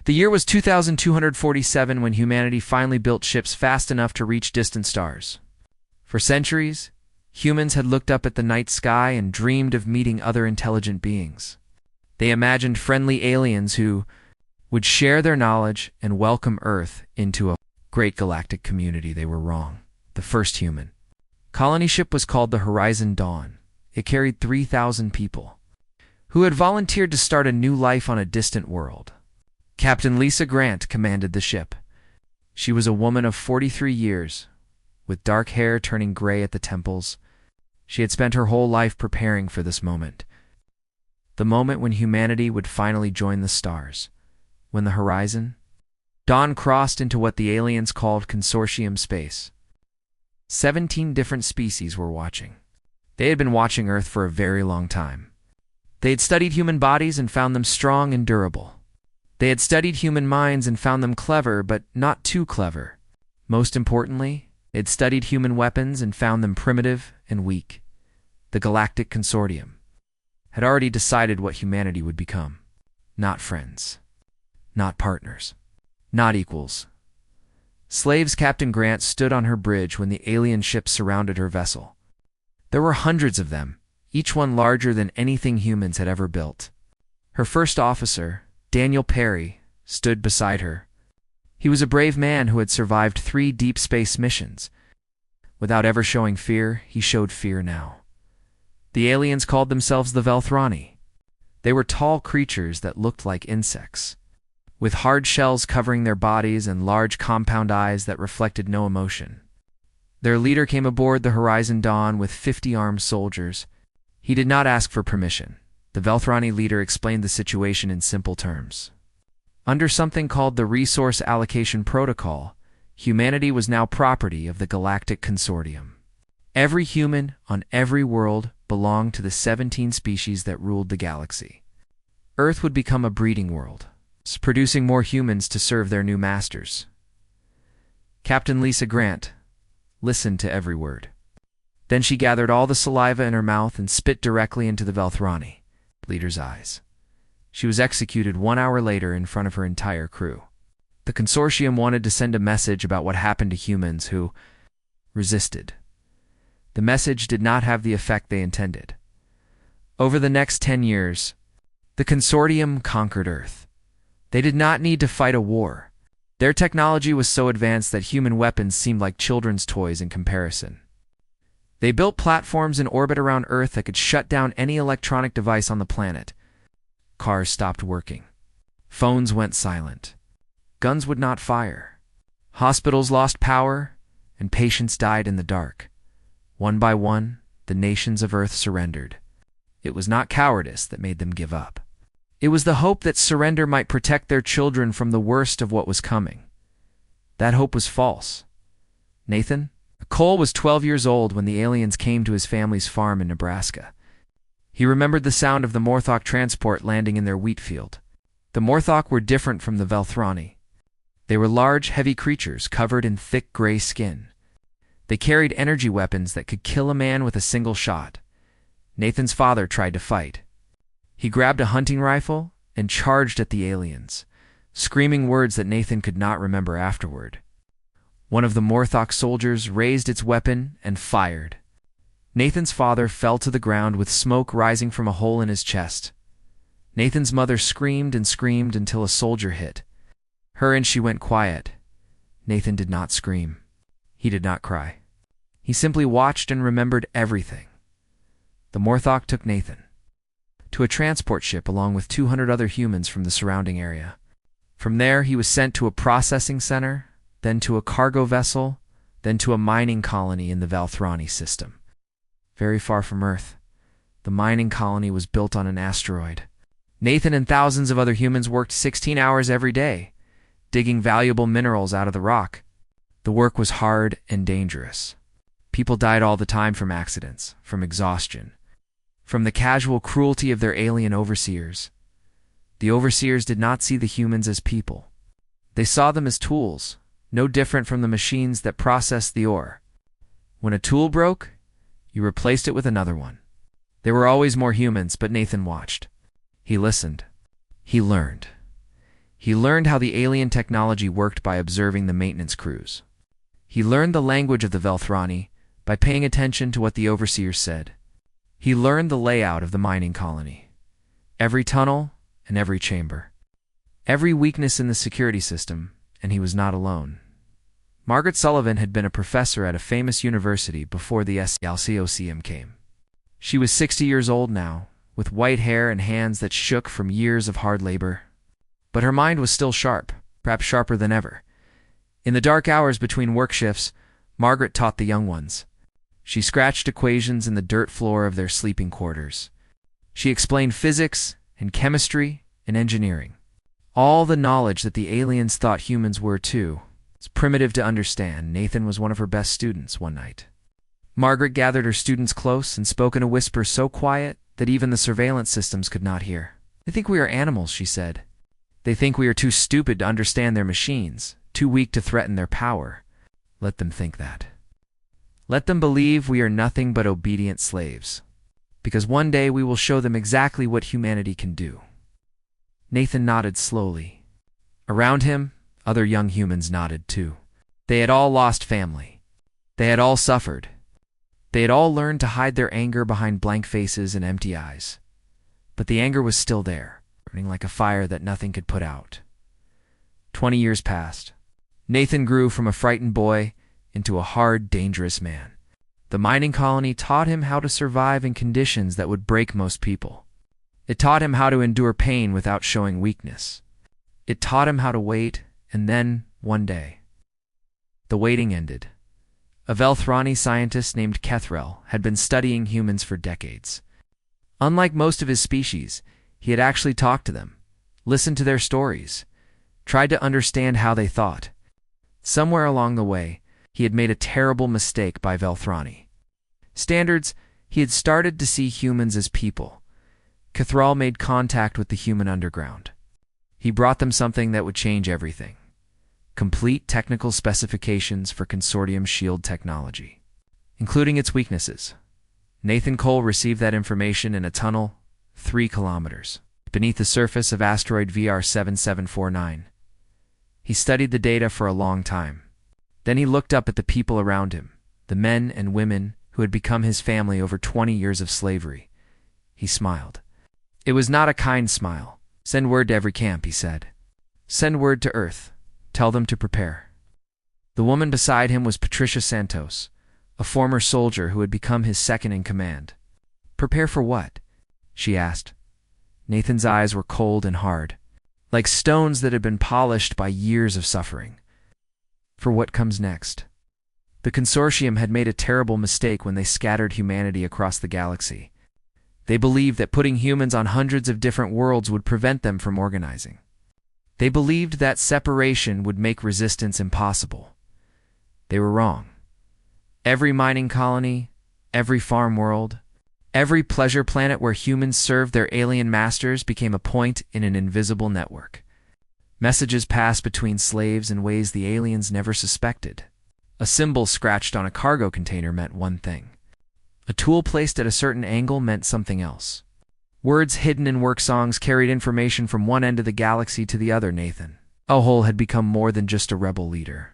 The year was 2247 when humanity finally built ships fast enough to reach distant stars. For centuries, humans had looked up at the night sky and dreamed of meeting other intelligent beings. They imagined friendly aliens who would share their knowledge and welcome Earth into a great galactic community. They were wrong. The first human colony ship was called the Horizon Dawn. It carried 3,000 people who had volunteered to start a new life on a distant world. Captain Lisa Grant commanded the ship. She was a woman of 43 years, with dark hair turning gray at the temples. She had spent her whole life preparing for this moment. The moment when humanity would finally join the stars. When the Horizon Dawn crossed into what the aliens called consortium space. 17 different species were watching. They had been watching Earth for a very long time. They had studied human bodies and found them strong and durable. They had studied human minds and found them clever, but not too clever. Most importantly, they had studied human weapons and found them primitive and weak. The Galactic Consortium had already decided what humanity would become. Not friends. Not partners. Not equals. Slaves. Captain Grant stood on her bridge when the alien ships surrounded her vessel. There were hundreds of them, each one larger than anything humans had ever built. Her first officer, Daniel Perry, stood beside her. He was a brave man who had survived 3 deep space missions. Without ever showing fear, he showed fear now. The aliens called themselves the Velthrani. They were tall creatures that looked like insects, with hard shells covering their bodies and large compound eyes that reflected no emotion. Their leader came aboard the Horizon Dawn with 50 armed soldiers. He did not ask for permission. The Velthrani leader explained the situation in simple terms. Under something called the Resource Allocation Protocol, humanity was now property of the Galactic Consortium. Every human on every world belonged to the 17 species that ruled the galaxy. Earth would become a breeding world, producing more humans to serve their new masters. Captain Lisa Grant listened to every word. Then she gathered all the saliva in her mouth and spit directly into the Velthrani leader's eyes. She was executed 1 hour later in front of her entire crew. The consortium wanted to send a message about what happened to humans who resisted. The message did not have the effect they intended. Over the next 10 years, the consortium conquered Earth. They did not need to fight a war. Their technology was so advanced that human weapons seemed like children's toys in comparison. They built platforms in orbit around Earth that could shut down any electronic device on the planet. Cars stopped working. Phones went silent. Guns would not fire. Hospitals lost power, and patients died in the dark. One by one, the nations of Earth surrendered. It was not cowardice that made them give up. It was the hope that surrender might protect their children from the worst of what was coming. That hope was false. Nathan Cole was 12 years old when the aliens came to his family's farm in Nebraska. He remembered the sound of the Morthok transport landing in their wheat field. The Morthok were different from the Velthrani. They were large, heavy creatures covered in thick gray skin. They carried energy weapons that could kill a man with a single shot. Nathan's father tried to fight. He grabbed a hunting rifle and charged at the aliens, screaming words that Nathan could not remember afterward. One of the Morthok soldiers raised its weapon and fired. Nathan's father fell to the ground with smoke rising from a hole in his chest. Nathan's mother screamed and screamed until a soldier hit her and she went quiet. Nathan did not scream. He did not cry. He simply watched and remembered everything. The Morthok took Nathan to a transport ship along with 200 other humans from the surrounding area. From there, he was sent to a processing center, then to a cargo vessel, then to a mining colony in the Velthrani system. Very far from Earth, the mining colony was built on an asteroid. Nathan and thousands of other humans worked 16 hours every day, digging valuable minerals out of the rock. The work was hard and dangerous. People died all the time from accidents, from exhaustion, from the casual cruelty of their alien overseers. The overseers did not see the humans as people. They saw them as tools, no different from the machines that processed the ore. When a tool broke, you replaced it with another one. There were always more humans, but Nathan watched. He listened. He learned. He learned how the alien technology worked by observing the maintenance crews. He learned the language of the Velthrani by paying attention to what the overseers said. He learned the layout of the mining colony. Every tunnel and every chamber. Every weakness in the security system, and he was not alone. Margaret Sullivan had been a professor at a famous university before the SCLCOCM came. She was 60 years old now, with white hair and hands that shook from years of hard labor. But her mind was still sharp, perhaps sharper than ever. In the dark hours between work shifts, Margaret taught the young ones. She scratched equations in the dirt floor of their sleeping quarters. She explained physics and chemistry and engineering. All the knowledge that the aliens thought humans were too. It's primitive to understand. Nathan was one of her best students one night. Margaret gathered her students close and spoke in a whisper so quiet that even the surveillance systems could not hear. "They think we are animals," she said. "They think we are too stupid to understand their machines, too weak to threaten their power. Let them think that. Let them believe we are nothing but obedient slaves. Because one day we will show them exactly what humanity can do." Nathan nodded slowly. Around him, other young humans nodded too. They had all lost family. They had all suffered. They had all learned to hide their anger behind blank faces and empty eyes. But the anger was still there, burning like a fire that nothing could put out. 20 years passed. Nathan grew from a frightened boy into a hard, dangerous man. The mining colony taught him how to survive in conditions that would break most people. It taught him how to endure pain without showing weakness. It taught him how to wait, and then, one day, the waiting ended. A Velthrani scientist named Kethrel had been studying humans for decades. Unlike most of his species, he had actually talked to them, listened to their stories, tried to understand how they thought. Somewhere along the way, he had made a terrible mistake by Velthrani standards. He had started to see humans as people. Kethrel made contact with the human underground. He brought them something that would change everything. Complete technical specifications for Consortium shield technology, including its weaknesses. Nathan Cole received that information in a tunnel 3 kilometers beneath the surface of asteroid VR 7749. He studied the data for a long time. Then he looked up at the people around him, the men and women who had become his family over 20 years of slavery. He smiled. It was not a kind smile. "Send word to every camp," he said. "Send word to Earth. Tell them to prepare." The woman beside him was Patricia Santos, a former soldier who had become his second in command. "Prepare for what?" she asked. Nathan's eyes were cold and hard, like stones that had been polished by years of suffering. For what comes next. The Consortium had made a terrible mistake when they scattered humanity across the galaxy. They believed that putting humans on hundreds of different worlds would prevent them from organizing. They believed that separation would make resistance impossible. They were wrong. Every mining colony, every farm world, every pleasure planet where humans served their alien masters became a point in an invisible network. Messages passed between slaves in ways the aliens never suspected. A symbol scratched on a cargo container meant one thing. A tool placed at a certain angle meant something else. Words hidden in work songs carried information from one end of the galaxy to the other. Nathan Ohol had become more than just a rebel leader.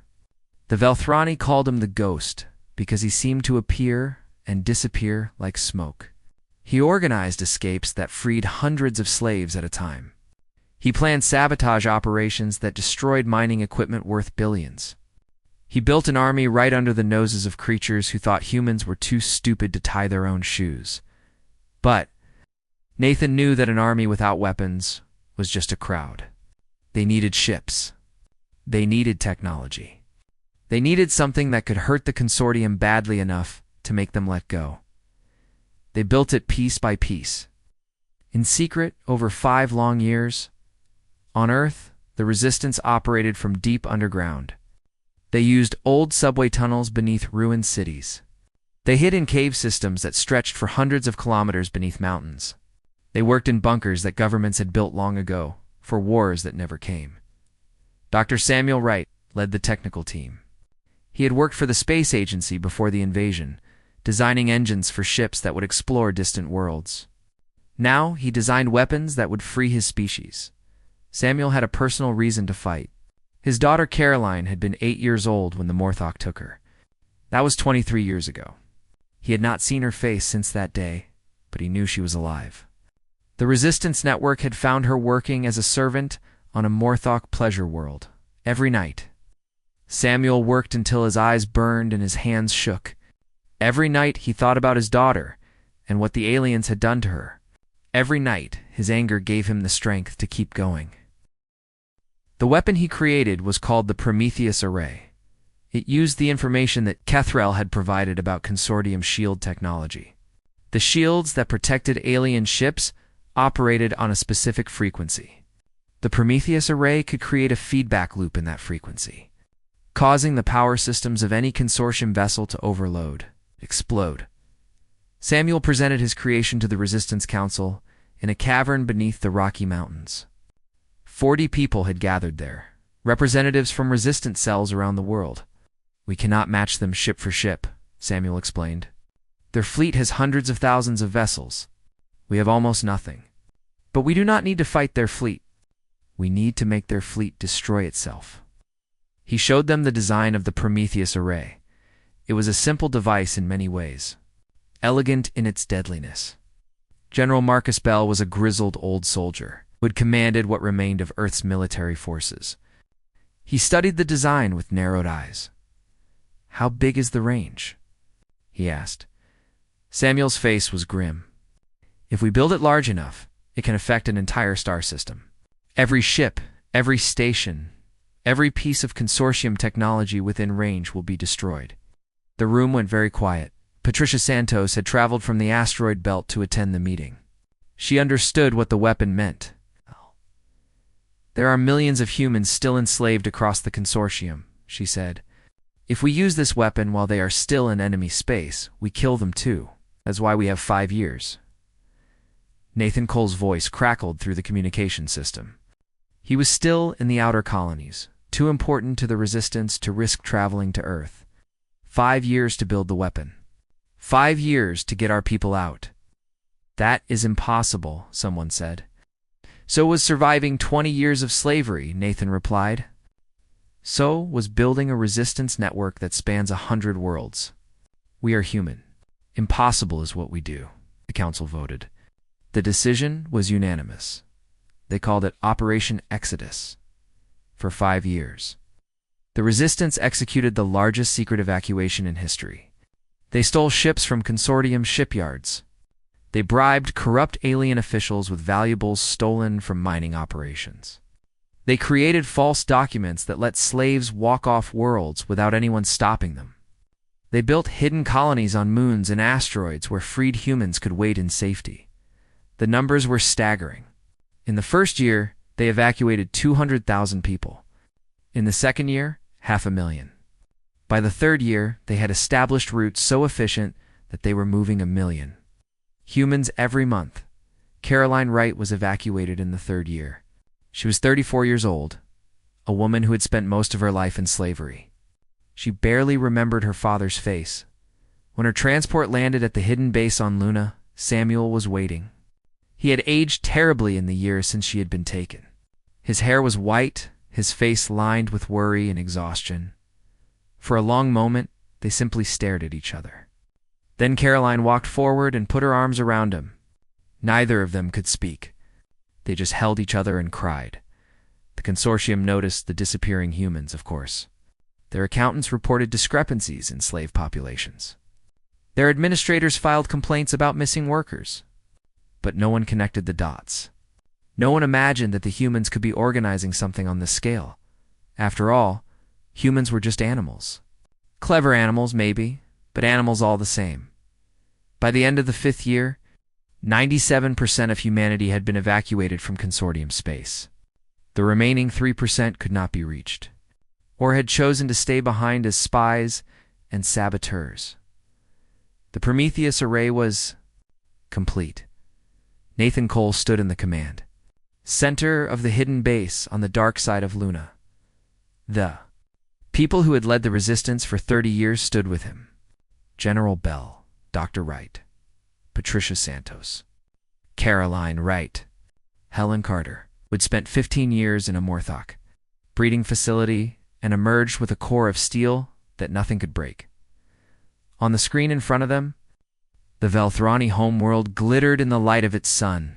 The Velthrani called him the Ghost because he seemed to appear and disappear like smoke. He organized escapes that freed hundreds of slaves at a time. He planned sabotage operations that destroyed mining equipment worth billions. He built an army right under the noses of creatures who thought humans were too stupid to tie their own shoes. But Nathan knew that an army without weapons was just a crowd. They needed ships. They needed technology. They needed something that could hurt the Consortium badly enough to make them let go. They built it piece by piece. In secret, over 5 long years. On Earth, the resistance operated from deep underground. They used old subway tunnels beneath ruined cities. They hid in cave systems that stretched for hundreds of kilometers beneath mountains. They worked in bunkers that governments had built long ago, for wars that never came. Dr. Samuel Wright led the technical team. He had worked for the space agency before the invasion, designing engines for ships that would explore distant worlds. Now he designed weapons that would free his species. Samuel had a personal reason to fight. His daughter Caroline had been 8 years old when the Morthok took her. That was 23 years ago. He had not seen her face since that day, but he knew she was alive. The Resistance Network had found her working as a servant on a Morthok pleasure world, every night. Samuel worked until his eyes burned and his hands shook. Every night he thought about his daughter and what the aliens had done to her. Every night his anger gave him the strength to keep going. The weapon he created was called the Prometheus Array. It used the information that Kethrel had provided about Consortium shield technology. The shields that protected alien ships operated on a specific frequency. The Prometheus Array could create a feedback loop in that frequency, causing the power systems of any Consortium vessel to overload, explode. Samuel presented his creation to the Resistance Council in a cavern beneath the Rocky Mountains. 40 people had gathered there, representatives from resistance cells around the world. "We cannot match them ship for ship," Samuel explained. "Their fleet has hundreds of thousands of vessels. We have almost nothing. But we do not need to fight their fleet. We need to make their fleet destroy itself." He showed them the design of the Prometheus Array. It was a simple device in many ways, elegant in its deadliness. General Marcus Bell was a grizzled old soldier who had commanded what remained of Earth's military forces. He studied the design with narrowed eyes. "How big is the range?" he asked. Samuel's face was grim. "If we build it large enough, it can affect an entire star system. Every ship, every station, every piece of Consortium technology within range will be destroyed." The room went very quiet. Patricia Santos had traveled from the asteroid belt to attend the meeting. She understood what the weapon meant. "There are millions of humans still enslaved across the Consortium," she said. "If we use this weapon while they are still in enemy space, we kill them too. That's why we have 5 years. Nathan Cole's voice crackled through the communication system. He was still in the outer colonies, too important to the Resistance to risk traveling to Earth. 5 years to build the weapon. 5 years to get our people out. "That is impossible," someone said. "So was surviving 20 years of slavery," Nathan replied. "So was building a resistance network that spans 100 worlds. We are human. Impossible is what we do," the council voted. The decision was unanimous. They called it Operation Exodus. For 5 years. The Resistance executed the largest secret evacuation in history. They stole ships from Consortium shipyards. They bribed corrupt alien officials with valuables stolen from mining operations. They created false documents that let slaves walk off worlds without anyone stopping them. They built hidden colonies on moons and asteroids where freed humans could wait in safety. The numbers were staggering. In the first year, they evacuated 200,000 people. In the second year, 500,000. By the third year, they had established routes so efficient that they were moving 1 million. Humans every month. Caroline Wright was evacuated in the third year. She was 34 years old, a woman who had spent most of her life in slavery. She barely remembered her father's face. When her transport landed at the hidden base on Luna, Samuel was waiting. He had aged terribly in the years since she had been taken. His hair was white, his face lined with worry and exhaustion. For a long moment, they simply stared at each other. Then Caroline walked forward and put her arms around him. Neither of them could speak. They just held each other and cried. The Consortium noticed the disappearing humans, of course. Their accountants reported discrepancies in slave populations. Their administrators filed complaints about missing workers. But no one connected the dots. No one imagined that the humans could be organizing something on this scale. After all, humans were just animals. Clever animals, maybe, but animals all the same. By the end of the 5th year, 97% of humanity had been evacuated from Consortium space. The remaining 3% could not be reached, or had chosen to stay behind as spies and saboteurs. The Prometheus Array was complete. Nathan Cole stood in the command center of the hidden base on the dark side of Luna. The people who had led the resistance for 30 years stood with him. General Bell, Dr. Wright, Patricia Santos, Caroline Wright, Helen Carter. We'd spent 15 years in a Morthok breeding facility and emerged with a core of steel that nothing could break. On the screen in front of them, the Velthrani homeworld glittered in the light of its sun,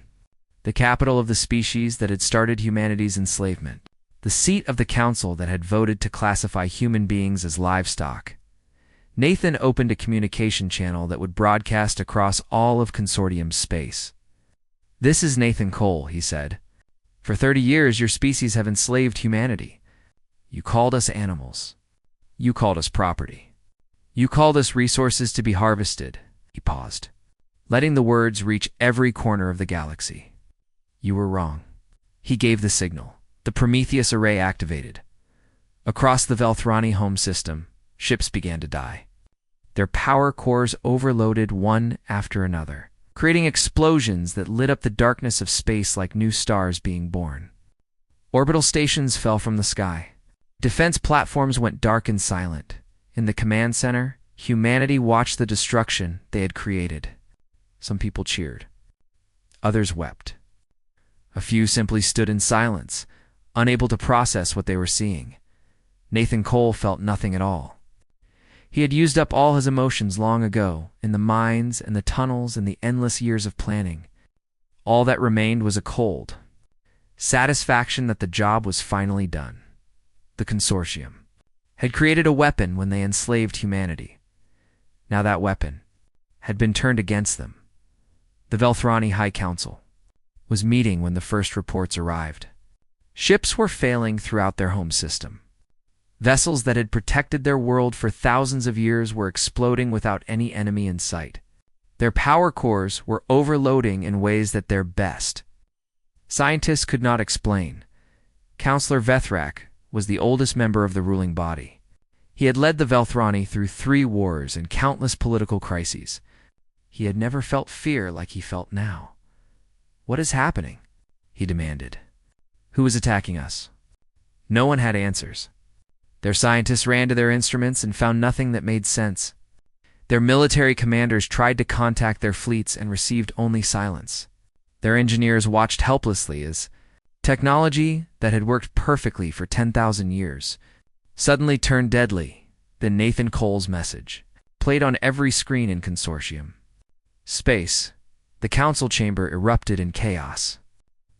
the capital of the species that had started humanity's enslavement, the seat of the council that had voted to classify human beings as livestock. Nathan opened a communication channel that would broadcast across all of Consortium's space. "This is Nathan Cole," he said. "For 30 years, your species have enslaved humanity. You called us animals. You called us property. You called us resources to be harvested." He paused, letting the words reach every corner of the galaxy. "You were wrong." He gave the signal. The Prometheus array activated. Across the Velthrani home system, ships began to die. Their power cores overloaded one after another, creating explosions that lit up the darkness of space like new stars being born. Orbital stations fell from the sky. Defense platforms went dark and silent. In the command center, humanity watched the destruction they had created. Some people cheered. Others wept. A few simply stood in silence, unable to process what they were seeing. Nathan Cole felt nothing at all. He had used up all his emotions long ago, in the mines and the tunnels and the endless years of planning. All that remained was a cold satisfaction that the job was finally done. The Consortium had created a weapon when they enslaved humanity. Now that weapon had been turned against them. The Velthrani High Council was meeting when the first reports arrived. Ships were failing throughout their home system. Vessels that had protected their world for thousands of years were exploding without any enemy in sight. Their power cores were overloading in ways that they're best. Scientists could not explain. Counselor Vethrak was the oldest member of the ruling body. He had led the Velthrani through 3 wars and countless political crises. He had never felt fear like he felt now. "What is happening?" he demanded. "Who is attacking us?" No one had answers. Their scientists ran to their instruments and found nothing that made sense. Their military commanders tried to contact their fleets and received only silence. Their engineers watched helplessly as technology that had worked perfectly for 10,000 years suddenly turned deadly. Then Nathan Cole's message played on every screen in Consortium. Space, the council chamber erupted in chaos.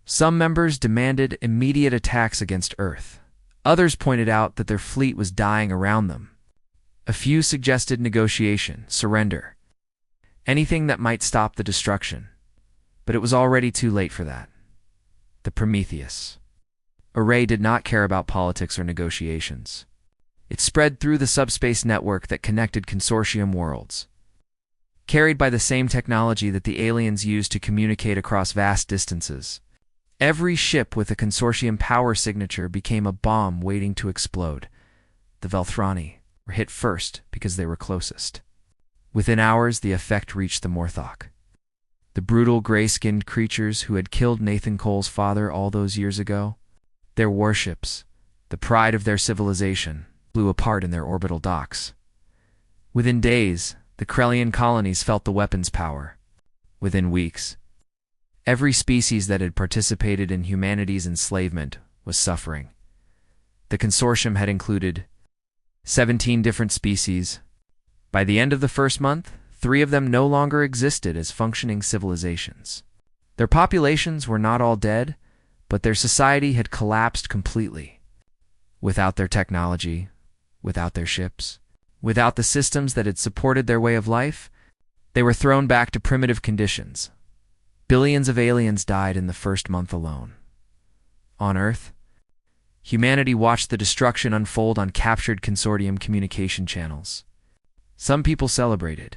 Some members demanded immediate attacks against Earth. Others pointed out that their fleet was dying around them. A few suggested negotiation, surrender, anything that might stop the destruction. But it was already too late for that. The Prometheus array did not care about politics or negotiations. It spread through the subspace network that connected Consortium worlds. Carried by the same technology that the aliens used to communicate across vast distances, every ship with a Consortium power signature became a bomb waiting to explode. The Velthrani were hit first because they were closest. Within hours, the effect reached the Morthok. The brutal gray-skinned creatures who had killed Nathan Cole's father all those years ago, their warships, the pride of their civilization, blew apart in their orbital docks. Within days, the Krellian colonies felt the weapon's power. Within weeks, every species that had participated in humanity's enslavement was suffering. The Consortium had included 17 different species. By the end of the first month, 3 of them no longer existed as functioning civilizations. Their populations were not all dead, but their society had collapsed completely. Without their technology, without their ships, without the systems that had supported their way of life, they were thrown back to primitive conditions. Billions of aliens died in the first month alone. On Earth, humanity watched the destruction unfold on captured Consortium communication channels. Some people celebrated.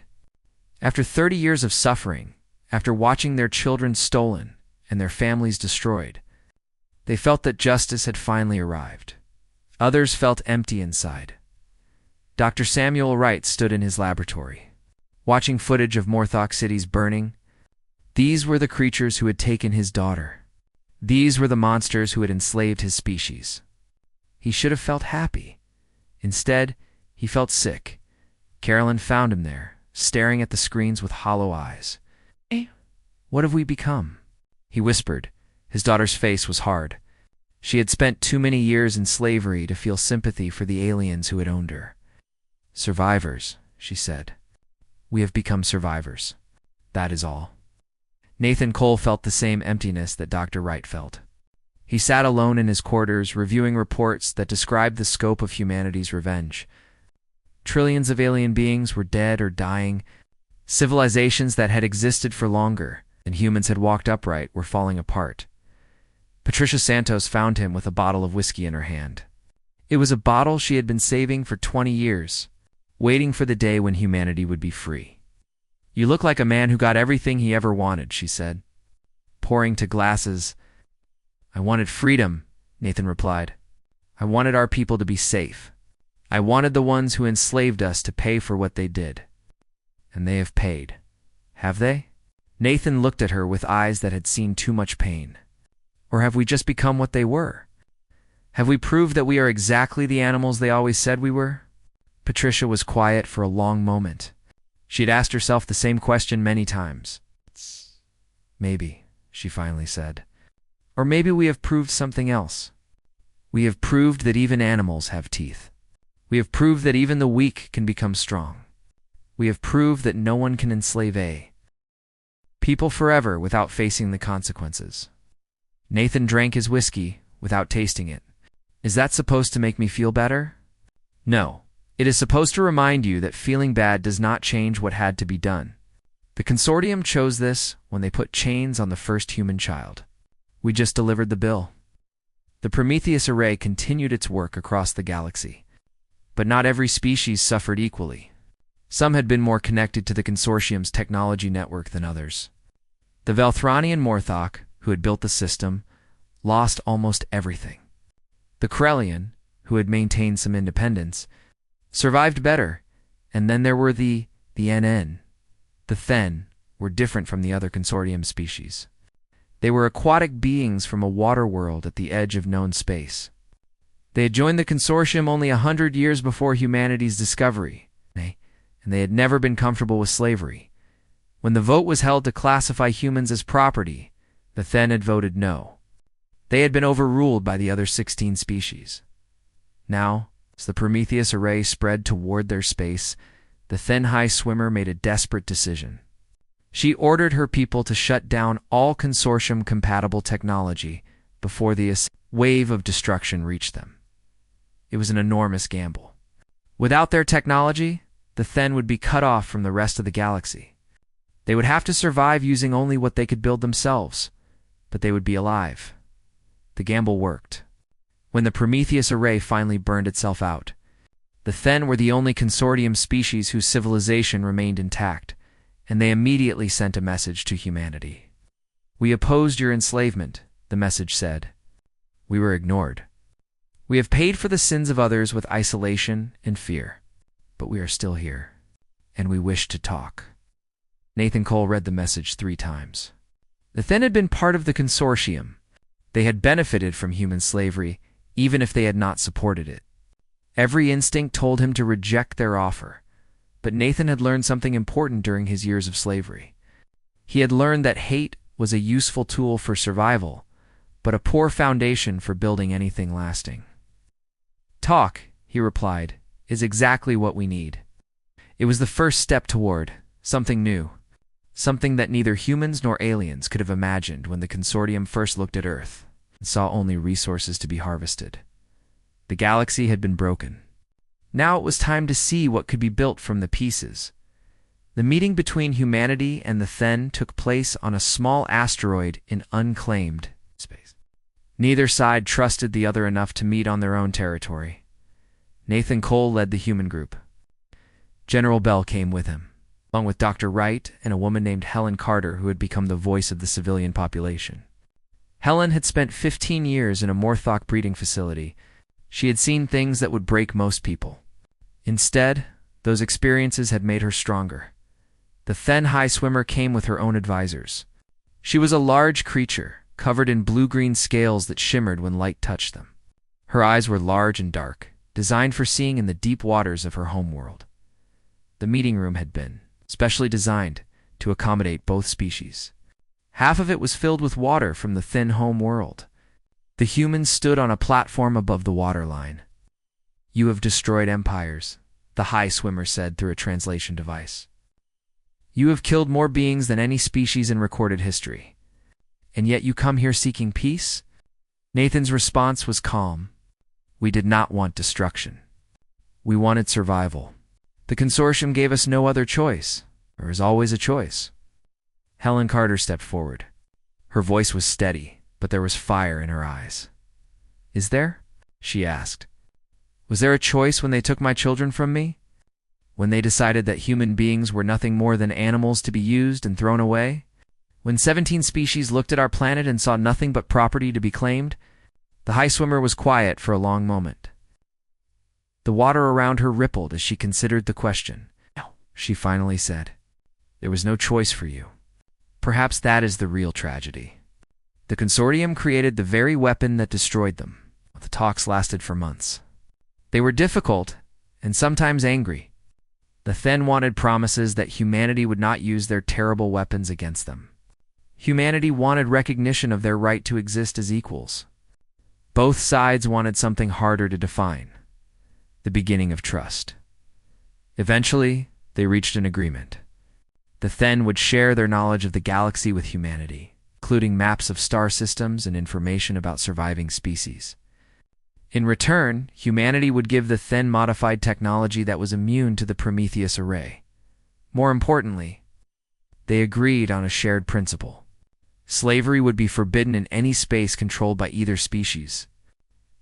After 30 years of suffering, after watching their children stolen and their families destroyed, they felt that justice had finally arrived. Others felt empty inside. Dr. Samuel Wright stood in his laboratory, watching footage of Morthok cities burning. These were the creatures who had taken his daughter. These were the monsters who had enslaved his species. He should have felt happy. Instead, he felt sick. Carolyn found him there, staring at the screens with hollow eyes. "What have we become?" he whispered, His daughter's face was hard. She had spent too many years in slavery to feel sympathy for the aliens who had owned her. "Survivors," she said. "We have become survivors. That is all." Nathan Cole felt the same emptiness that Dr. Wright felt. He sat alone in his quarters, reviewing reports that described the scope of humanity's revenge. Trillions of alien beings were dead or dying. Civilizations that had existed for longer than humans had walked upright were falling apart. Patricia Santos found him with a bottle of whiskey in her hand. It was a bottle she had been saving for 20 years, waiting for the day when humanity would be free. "You look like a man who got everything he ever wanted," she said, pouring to glasses. "I wanted freedom," Nathan replied. "I wanted our people to be safe. I wanted the ones who enslaved us to pay for what they did. And they have paid. Have they?" Nathan looked at her with eyes that had seen too much pain. "Or have we just become what they were? Have we proved that we are exactly the animals they always said we were?" Patricia was quiet for a long moment. She had asked herself the same question many times. "Maybe," she finally said. "Or maybe we have proved something else. We have proved that even animals have teeth. We have proved that even the weak can become strong. We have proved that no one can enslave people forever without facing the consequences." Nathan drank his whiskey without tasting it. "Is that supposed to make me feel better?" "No. It is supposed to remind you that feeling bad does not change what had to be done. The consortium chose this when they put chains on the first human child. We just delivered the bill." The Prometheus array continued its work across the galaxy. But not every species suffered equally. Some had been more connected to the consortium's technology network than others. The Velthronian Morthok, who had built the system, lost almost everything. The Krellian, who had maintained some independence, survived better, and then there were the NN. The Then were different from the other consortium species. They were aquatic beings from a water world at the edge of known space. They had joined the consortium only 100 years before humanity's discovery, and they had never been comfortable with slavery. When the vote was held to classify humans as property, the Then had voted no. They had been overruled by the other 16 species. Now, as the Prometheus array spread toward their space, the Then High Swimmer made a desperate decision. She ordered her people to shut down all consortium-compatible technology before the wave of destruction reached them. It was an enormous gamble. Without their technology, the Then would be cut off from the rest of the galaxy. They would have to survive using only what they could build themselves, but they would be alive. The gamble worked. When the Prometheus array finally burned itself out, the Then were the only consortium species whose civilization remained intact, and they immediately sent a message to humanity. "We opposed your enslavement," the message said. "We were ignored. We have paid for the sins of others with isolation and fear, but we are still here, and we wish to talk." Nathan Cole read the message 3 times. The Then had been part of the consortium. They had benefited from human slavery, even if they had not supported it. Every instinct told him to reject their offer. But Nathan had learned something important during his years of slavery. He had learned that hate was a useful tool for survival, but a poor foundation for building anything lasting. "Talk," he replied, "is exactly what we need." It was the first step toward something new, something that neither humans nor aliens could have imagined when the consortium first looked at Earth and saw only resources to be harvested. The galaxy had been broken. Now it was time to see what could be built from the pieces. The meeting between humanity and the Then took place on a small asteroid in unclaimed space. Neither side trusted the other enough to meet on their own territory. Nathan Cole led the human group. General Bell came with him, along with Dr. Wright and a woman named Helen Carter, who had become the voice of the civilian population. Helen had spent 15 years in a Morthok breeding facility. She had seen things that would break most people. Instead, those experiences had made her stronger. The Then High Swimmer came with her own advisors. She was a large creature, covered in blue-green scales that shimmered when light touched them. Her eyes were large and dark, designed for seeing in the deep waters of her homeworld. The meeting room had been specially designed to accommodate both species. Half of it was filled with water from the thin home world. The humans stood on a platform above the waterline. "You have destroyed empires," the high swimmer said through a translation device. "You have killed more beings than any species in recorded history. And yet you come here seeking peace?" Nathan's response was calm. "We did not want destruction. We wanted survival. The consortium gave us no other choice. There is always a choice." Helen Carter stepped forward. Her voice was steady, but there was fire in her eyes. "Is there?" she asked. "Was there a choice when they took my children from me? When they decided that human beings were nothing more than animals to be used and thrown away? When 17 species looked at our planet and saw nothing but property to be claimed?" The high swimmer was quiet for a long moment. The water around her rippled as she considered the question. "No," she finally said. "There was no choice for you. Perhaps that is the real tragedy. The consortium created the very weapon that destroyed them." The talks lasted for months. They were difficult and sometimes angry. The Then wanted promises that humanity would not use their terrible weapons against them. Humanity wanted recognition of their right to exist as equals. Both sides wanted something harder to define: the beginning of trust. Eventually, they reached an agreement. The Then would share their knowledge of the galaxy with humanity, including maps of star systems and information about surviving species. In return, humanity would give the Then modified technology that was immune to the Prometheus array. More importantly, they agreed on a shared principle. Slavery would be forbidden in any space controlled by either species.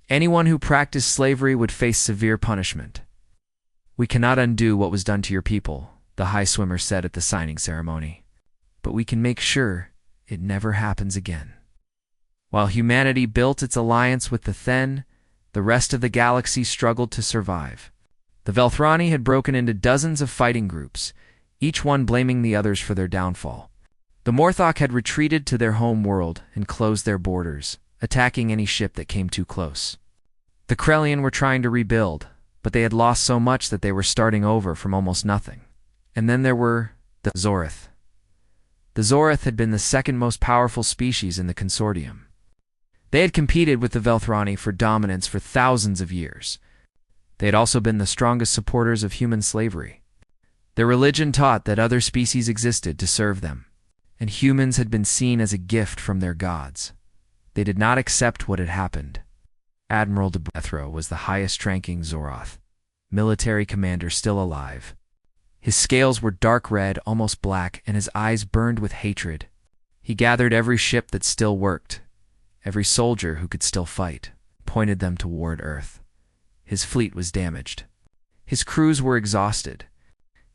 Anyone who practiced slavery would face severe punishment. "We cannot undo what was done to your people," the high swimmer said at the signing ceremony. "But we can make sure it never happens again." While humanity built its alliance with the Then, the rest of the galaxy struggled to survive. The Velthrani had broken into dozens of fighting groups, each one blaming the others for their downfall. The Morthok had retreated to their home world and closed their borders, attacking any ship that came too close. The Krellian were trying to rebuild, but they had lost so much that they were starting over from almost nothing. And then there were the Zorith. The Zorith had been the second most powerful species in the consortium. They had competed with the Velthrani for dominance for thousands of years. They had also been the strongest supporters of human slavery. Their religion taught that other species existed to serve them, and humans had been seen as a gift from their gods. They did not accept what had happened. Admiral de Brethro was the highest-ranking Zoroth, military commander still alive. His scales were dark red, almost black, and his eyes burned with hatred. He gathered every ship that still worked, every soldier who could still fight, pointed them toward Earth. His fleet was damaged. His crews were exhausted.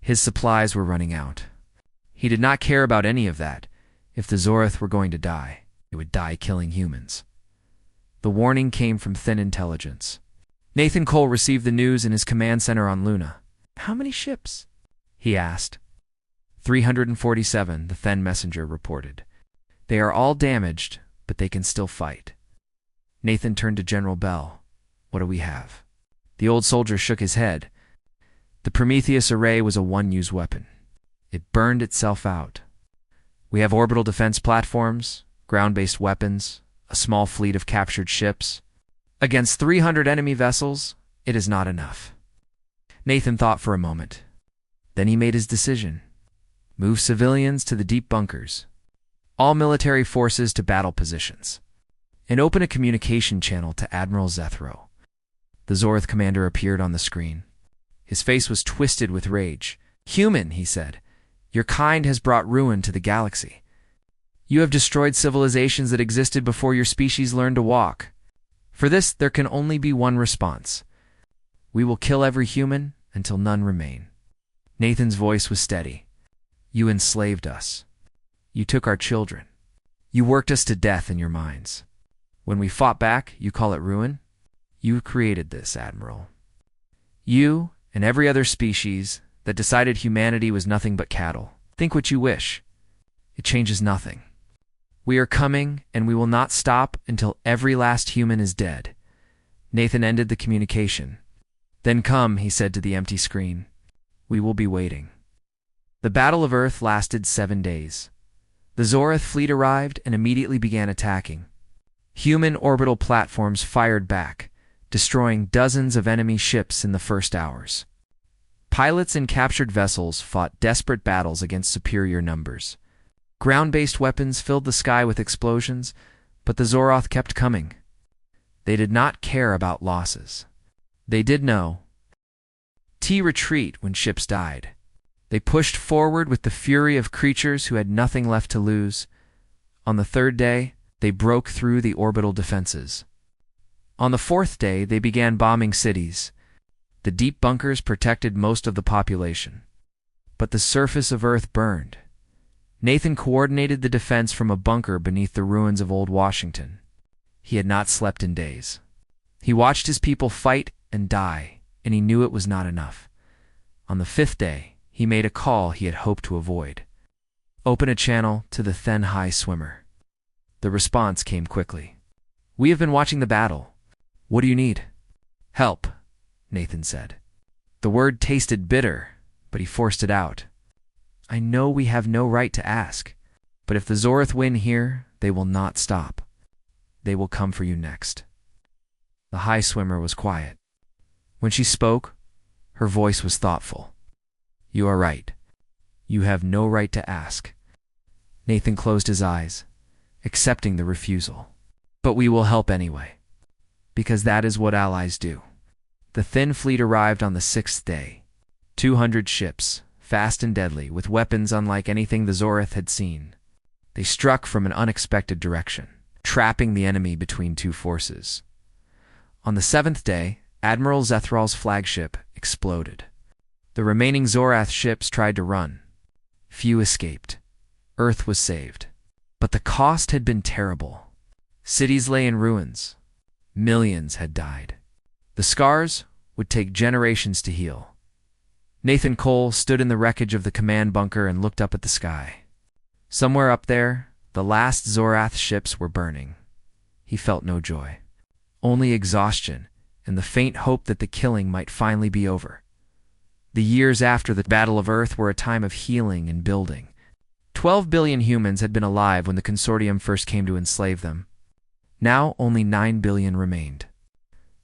His supplies were running out. He did not care about any of that. If the Zorith were going to die, they would die killing humans. The warning came from Then intelligence. Nathan Cole received the news in his command center on Luna. "How many ships?" he asked. 347, the Then messenger reported. "They are all damaged, but they can still fight." Nathan turned to General Bell. "What do we have?" The old soldier shook his head. The Prometheus array was a one-use weapon. It burned itself out. "We have orbital defense platforms, ground-based weapons, a small fleet of captured ships. Against 300 enemy vessels, it is not enough." Nathan thought for a moment. Then he made his decision. Move civilians to the deep bunkers. All military forces to battle positions. And open a communication channel to Admiral Zethro. The Zorith commander appeared on the screen. His face was twisted with rage. "Human," he said, "your kind has brought ruin to the galaxy. You have destroyed civilizations that existed before your species learned to walk. For this, there can only be one response. We will kill every human until none remain." Nathan's voice was steady. "You enslaved us. You took our children. You worked us to death in your minds. When we fought back, you call it ruin? You created this, Admiral. You and every other species that decided humanity was nothing but cattle. Think what you wish. It changes nothing. We are coming, and we will not stop until every last human is dead." Nathan ended the communication. "Then come," he said to the empty screen. "We will be waiting." The Battle of Earth lasted 7 days. The Zorath fleet arrived and immediately began attacking. Human orbital platforms fired back, destroying dozens of enemy ships in the first hours. Pilots in captured vessels fought desperate battles against superior numbers. Ground-based weapons filled the sky with explosions, but the Zoroth kept coming. They did not care about losses. They did know to retreat when ships died. They pushed forward with the fury of creatures who had nothing left to lose. On the third day, they broke through the orbital defenses. On the fourth day, they began bombing cities. The deep bunkers protected most of the population. But the surface of Earth burned. Nathan coordinated the defense from a bunker beneath the ruins of Old Washington. He had not slept in days. He watched his people fight and die, and he knew it was not enough. On the fifth day, he made a call he had hoped to avoid. Open a channel to the Then High Swimmer. The response came quickly. We have been watching the battle. What do you need? Help, Nathan said. The word tasted bitter, but he forced it out. I know we have no right to ask, but if the Zoroth win here, they will not stop. They will come for you next. The High Swimmer was quiet. When she spoke, her voice was thoughtful. You are right. You have no right to ask. Nathan closed his eyes, accepting the refusal. But we will help anyway, because that is what allies do. The Thin Fleet arrived on the sixth day. 200 ships, fast and deadly, with weapons unlike anything the Zoroth had seen. They struck from an unexpected direction, trapping the enemy between two forces. On the seventh day, Admiral Zethral's flagship exploded. The remaining Zorath ships tried to run. Few escaped. Earth was saved. But the cost had been terrible. Cities lay in ruins. Millions had died. The scars would take generations to heal. Nathan Cole stood in the wreckage of the command bunker and looked up at the sky. Somewhere up there, the last Zorath ships were burning. He felt no joy, only exhaustion and the faint hope that the killing might finally be over. The years after the Battle of Earth were a time of healing and building. 12 billion humans had been alive when the Consortium first came to enslave them. Now only 9 billion remained.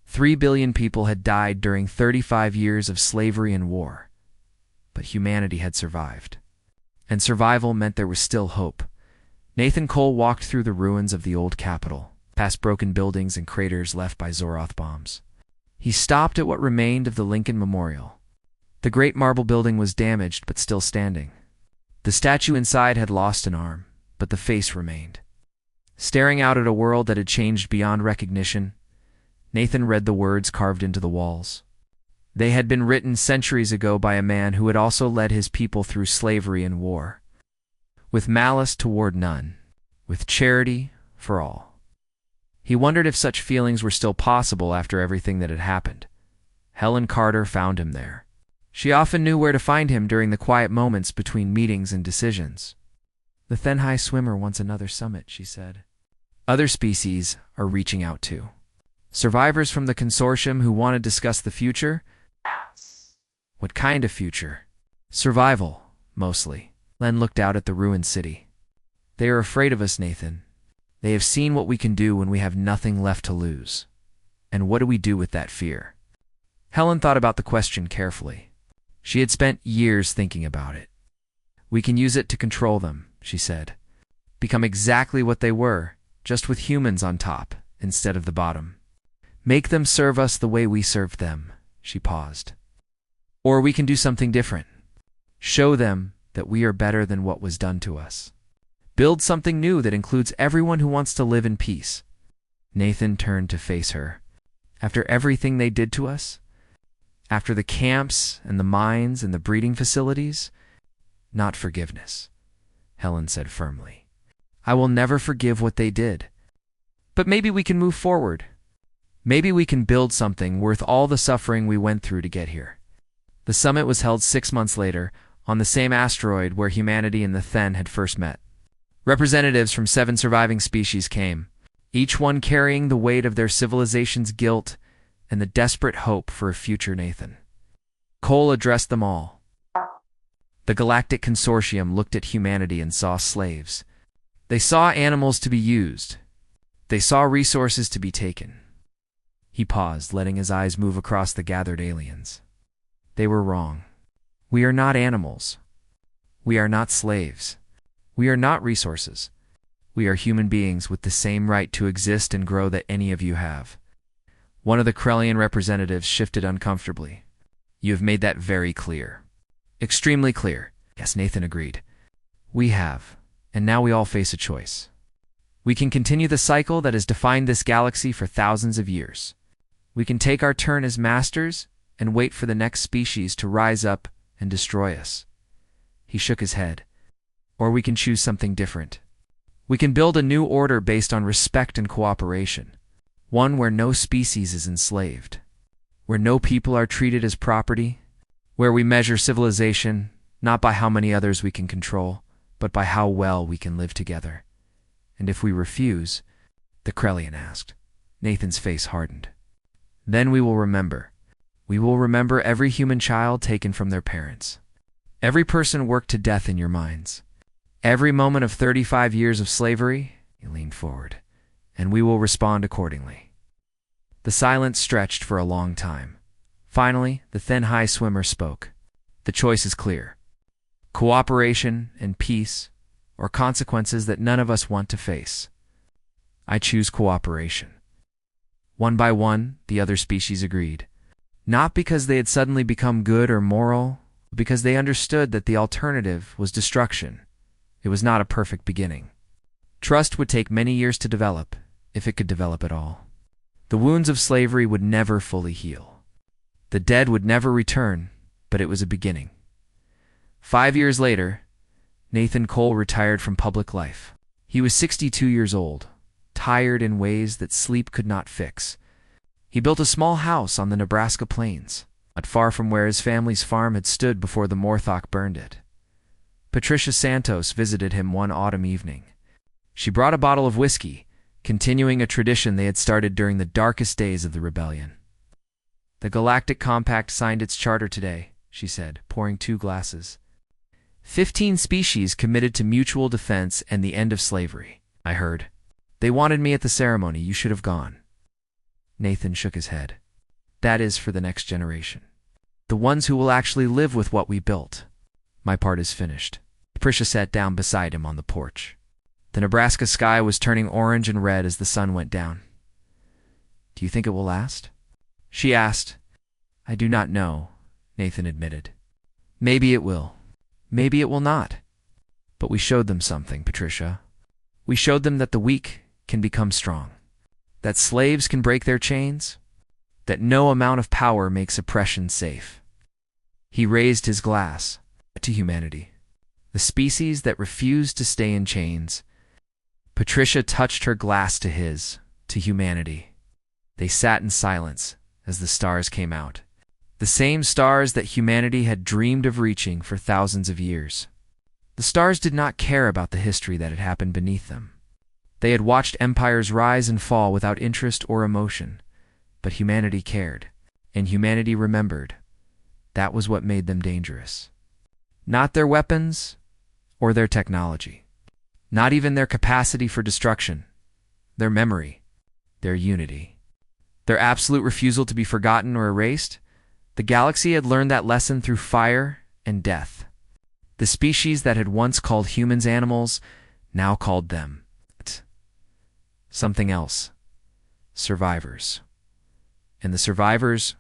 3 billion people had died during 35 years of slavery and war. But humanity had survived. And survival meant there was still hope. Nathan Cole walked through the ruins of the old capital, past broken buildings and craters left by Zoroth bombs. He stopped at what remained of the Lincoln Memorial. The great marble building was damaged but still standing. The statue inside had lost an arm, but the face remained. Staring out at a world that had changed beyond recognition, Nathan read the words carved into the walls. They had been written centuries ago by a man who had also led his people through slavery and war. With malice toward none, with charity for all. He wondered if such feelings were still possible after everything that had happened. Helen Carter found him there. She often knew where to find him during the quiet moments between meetings and decisions. The Then High Swimmer wants another summit, she said. Other species are reaching out too. Survivors from the consortium who want to discuss the future. What kind of future? Survival, mostly. Len looked out at the ruined city. They are afraid of us, Nathan. They have seen what we can do when we have nothing left to lose. And what do we do with that fear? Helen thought about the question carefully. She had spent years thinking about it. We can use it to control them, she said. Become exactly what they were, just with humans on top instead of the bottom. Make them serve us the way we served them, she paused. Or we can do something different. Show them that we are better than what was done to us. Build something new that includes everyone who wants to live in peace. Nathan turned to face her. After everything they did to us? After the camps and the mines and the breeding facilities? Not forgiveness, Helen said firmly. I will never forgive what they did. But maybe we can move forward. Maybe we can build something worth all the suffering we went through to get here. The summit was held 6 months later, on the same asteroid where humanity and the Then had first met. Representatives from 7 surviving species came, each one carrying the weight of their civilization's guilt and the desperate hope for a future Nathan. Cole addressed them all. The Galactic Consortium looked at humanity and saw slaves, They saw animals to be used. They saw resources to be taken. He paused, letting his eyes move across the gathered aliens. They were wrong. We are not animals. We are not slaves. We are not resources. We are human beings with the same right to exist and grow that any of you have. One of the Krellian representatives shifted uncomfortably. You have made that very clear. Extremely clear. Yes, Nathan agreed. We have, and now we all face a choice. We can continue the cycle that has defined this galaxy for thousands of years. We can take our turn as masters and wait for the next species to rise up and destroy us. He shook his head. Or we can choose something different. We can build a new order based on respect and cooperation. One where no species is enslaved. Where no people are treated as property. Where we measure civilization not by how many others we can control, but by how well we can live together. And if we refuse, the Krellian asked. Nathan's face hardened. Then we will remember. We will remember every human child taken from their parents. Every person worked to death in your minds. Every moment of 35 years of slavery, he leaned forward, and we will respond accordingly. The silence stretched for a long time. Finally, the thin high swimmer spoke. The choice is clear. Cooperation and peace, or consequences that none of us want to face. I choose cooperation. One by one, the other species agreed. Not because they had suddenly become good or moral, but because they understood that the alternative was destruction. It was not a perfect beginning. Trust would take many years to develop, if it could develop at all. The wounds of slavery would never fully heal. The dead would never return, but it was a beginning. 5 years later, Nathan Cole retired from public life. He was 62 years old, tired in ways that sleep could not fix. He built a small house on the Nebraska plains, not far from where his family's farm had stood before the Morthok burned it. Patricia Santos visited him one autumn evening. She brought a bottle of whiskey, continuing a tradition they had started during the darkest days of the rebellion. The Galactic Compact signed its charter today, she said, pouring 2 glasses. 15 species committed to mutual defense and the end of slavery, I heard. They wanted me at the ceremony. You should have gone. Nathan shook his head. That is for the next generation. The ones who will actually live with what we built. My part is finished. Patricia sat down beside him on the porch. The Nebraska sky was turning orange and red as the sun went down. Do you think it will last? She asked. I do not know, Nathan admitted. Maybe it will. Maybe it will not. But we showed them something, Patricia. We showed them that the weak can become strong. That slaves can break their chains. That no amount of power makes oppression safe. He raised his glass to humanity. The species that refused to stay in chains. Patricia touched her glass to his, to humanity. They sat in silence as the stars came out. The same stars that humanity had dreamed of reaching for thousands of years. The stars did not care about the history that had happened beneath them. They had watched empires rise and fall without interest or emotion. But humanity cared, and humanity remembered. That was what made them dangerous. Not their weapons or their technology. Not even their capacity for destruction. Their memory. Their unity. Their absolute refusal to be forgotten or erased. The galaxy had learned that lesson through fire and death. The species that had once called humans animals now called them something else. Survivors. And the survivors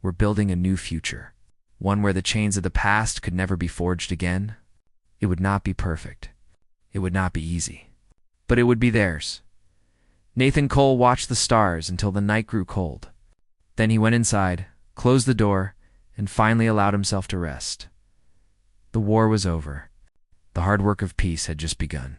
were building a new future. One where the chains of the past could never be forged again. It would not be perfect. It would not be easy. But it would be theirs. Nathan Cole watched the stars until the night grew cold. Then he went inside, closed the door, and finally allowed himself to rest. The war was over. The hard work of peace had just begun.